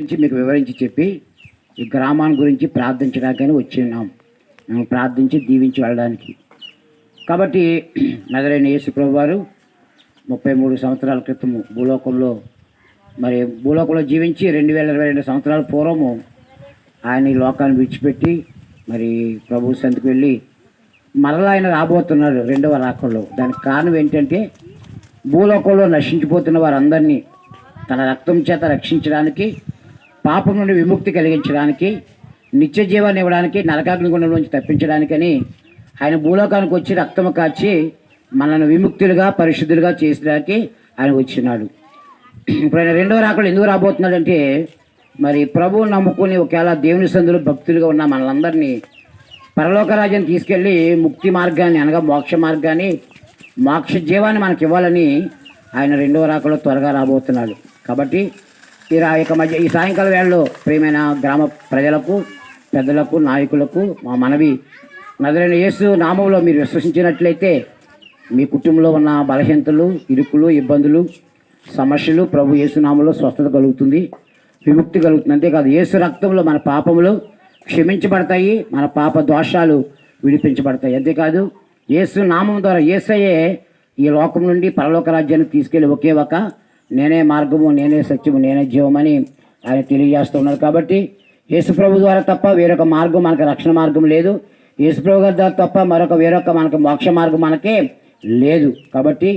గురించి మీకు వివరించి చెప్పి ఈ గ్రామాన్ని గురించి ప్రార్థించడానికని వచ్చి ఉన్నాం. మేము ప్రార్థించి దీవించి వెళ్ళడానికి. కాబట్టి నజరైన యేసు ప్రభు వారు 33 సంవత్సరాల క్రితము భూలోకంలో జీవించి 2022 సంవత్సరాల పూర్వము ఆయన ఈ లోకాన్ని విడిచిపెట్టి మరి ప్రభు సంతకు వెళ్ళి మరలా ఆయన రాబోతున్నాడు రెండవ రాకల్లో. దానికి కారణం ఏంటంటే భూలోకంలో నశించిపోతున్న వారందరినీ తన రక్తం చేత రక్షించడానికి, పాపం నుండి విముక్తి కలిగించడానికి, నిత్య జీవాన్ని ఇవ్వడానికి, నరకాగ్నిగుండం నుంచి తప్పించడానికని ఆయన భూలోకానికి వచ్చి రక్తము కాచి మనల్ని విముక్తులుగా పరిశుద్ధులుగా చేసడానికి ఆయన వచ్చినాడు. ఇప్పుడు ఆయన రెండవ రాకళ్ళు ఎందుకు రాబోతున్నాడంటే మరి ప్రభువు నమ్ముకుని ఒకవేళ దేవుని సందులో భక్తులుగా ఉన్న మనలందరినీ పరలోక రాజ్యాన్ని తీసుకెళ్ళి ముక్తి మార్గాన్ని అనగా మోక్ష మార్గాన్ని, మోక్ష జీవాన్ని మనకి ఇవ్వాలని ఆయన రెండవ రాకలో త్వరగా రాబోతున్నాడు. కాబట్టి ఈ సాయంకాల వేళలో ప్రియమైన గ్రామ ప్రజలకు, పెద్దలకు, నాయకులకు మా మనవి, నజరైన యేసు నామంలో మీరు విశ్వసించినట్లయితే మీ కుటుంబంలో ఉన్న బలహీనతలు, ఇరుకులు, ఇబ్బందులు, సమస్యలు ప్రభు యేసు నామంలో స్వస్థత కలుగుతుంది, విముక్తి కలుగుతుంది. అంతేకాదు యేసు రక్తంలో మన పాపములు క్షమించబడతాయి, మన పాప దోషాలు విడిపించబడతాయి. అంతేకాదు యేసు నామం ద్వారా యేసయ్యే ఈ లోకం నుండి పరలోక రాజ్యాన్ని తీసుకెళ్ళి ఒకే ఒక నేనే మార్గము, నేనే సత్యము, నేనే జీవమని ఆయన తెలియజేస్తున్నారు. కాబట్టి యేసుప్రభు ద్వారా తప్ప వేరొక మార్గం మనకు రక్షణ మార్గం లేదు. యేసుప్రభు గారి ద్వారా తప్ప వేరొక మనకు మోక్ష మార్గం మనకే లేదు. కాబట్టి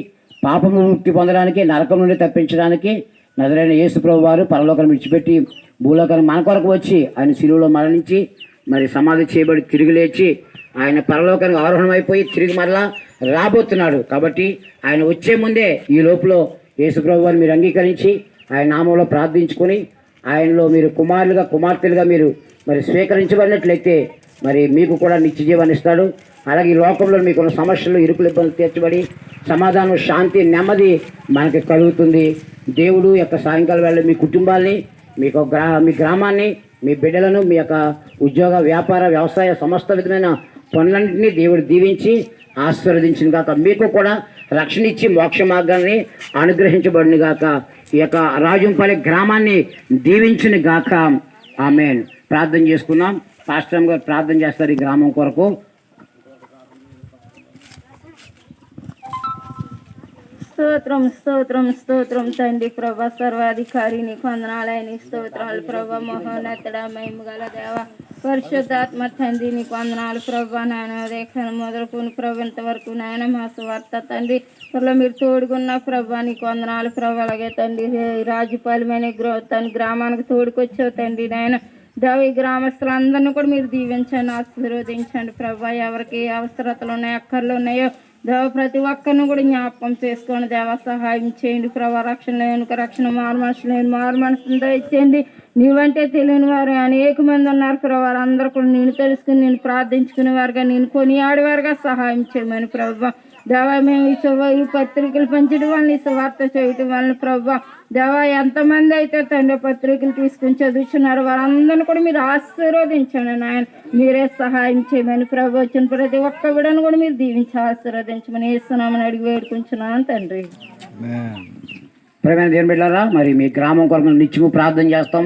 పాపం ముక్తి పొందడానికి, నరకం నుండి తప్పించడానికి నజరైన యేసుప్రభు వారు పరలోకాన్ని విడిచిపెట్టి భూలోకాన్ని మన కొరకు వచ్చి ఆయన శిలువలో మరణించి మరి సమాధి చేయబడి తిరిగి లేచి ఆయన పరలోకానికి ఆరోహణం అయిపోయి తిరిగి మరలా రాబోతున్నాడు. కాబట్టి ఆయన వచ్చే ముందే ఈ లోపల యేసుప్రభు వారిని మీరు అంగీకరించి ఆయన నామంలో ప్రార్థించుకొని ఆయనలో మీరు కుమారులుగా, కుమార్తెలుగా మీరు మరి స్వీకరించబడినట్లయితే మరి మీకు కూడా నిత్య జీవాన్ని ఇస్తాడు. అలాగే ఈ లోకంలో మీకున్న సమస్యలు, ఇరుకులు, ఇబ్బందులు తీర్చబడి సమాధానం, శాంతి, నెమ్మది మనకి కలుగుతుంది. దేవుడు యొక్క సాయంకాలం వేళ మీ కుటుంబాన్ని, మీ గ్రామాన్ని, మీ బిడ్డలను, మీ యొక్క ఉద్యోగ, వ్యాపార, వ్యవసాయ సమస్త విధమైన పనులన్నింటినీ దేవుడు దీవించి ఆశీర్వదించిన గాక. మీకు కూడా రక్షణ ఇచ్చి మోక్ష మార్గాన్ని అనుగ్రహించబడిన గాక. ఈ యొక్క రాజంపల్లి గ్రామాన్ని దీవించిన గాక. ఆమేన్. ప్రార్థన చేసుకున్నాం. పాస్టర్ గారు ప్రార్థన చేస్తారు ఈ గ్రామం కొరకు. స్తోత్రం స్తోత్రం స్తోత్రం తండ్రి ప్రభా, సర్వాధికారి నీకు వందనాలైన స్తోత్రాలు ప్రభా, మహోన్నతుడ, మహిమగల దేవ, పరిశుద్ధాత్మ తండ్రి నీకు వందనాలు ప్రభా. నాయన ఉదయకాలం మొదలుకొని ప్రభు ఇంతవరకు నాయన మా సువార్త తండ్రి త్వరలో మీరు తోడుకున్న ప్రభా నీకు వందనాలు ప్రభా. అలాగే తండ్రి రాజుపాలెమైన గ్రామానికి తోడుకొచ్చావు తండ్రి నాయన దేవ. ఈ గ్రామస్తులందరినీ కూడా మీరు దీవించండి, ఆశీర్వదించండి ప్రభా. ఎవరికి ఏ అవసరతలు ఉన్నాయో, అక్కర్లు ఉన్నాయో దేవ ప్రతి ఒక్కరిని కూడా జ్ఞాపకం చేసుకోండి దేవ. సహాయం చేయండి ప్రభా. రక్షణ లేని రక్షణ, మారు మనసు లేని మారు మనసును దయచేయండి. నీవంటే తెలియని వారు అనేక మంది ఉన్నారు ప్రభా. అందరూ కూడా నేను తెలుసుకుని, నేను ప్రార్థించుకునే వారుగా, నేను కొనియాడేవారుగా సహాయం చేయమని ప్రభా. దేవా మేము ఈ పత్రికలు పంచడం వల్ల, ఈ సువార్త చేయటం వలన ప్రభా దేవా ఎంతమంది అయితే తండ్రి పత్రికలు తీసుకుని చదువుతున్నారు వారందరినీ కూడా మీరు ఆశీర్వదించండి నాయన. మీరే సహాయం చేయమని ప్రభు. వచ్చిన ప్రతి ఒక్క బిడ్డను కూడా మీరు దీవించి ఆశీర్వదించమని యేసునామని అడిగి వేడుకుంటున్నాను తండ్రి. ప్రియమైన దేవుని బిడ్డలారా, మరి మీ గ్రామం కొరకు నిత్యము ప్రార్థన చేస్తాము.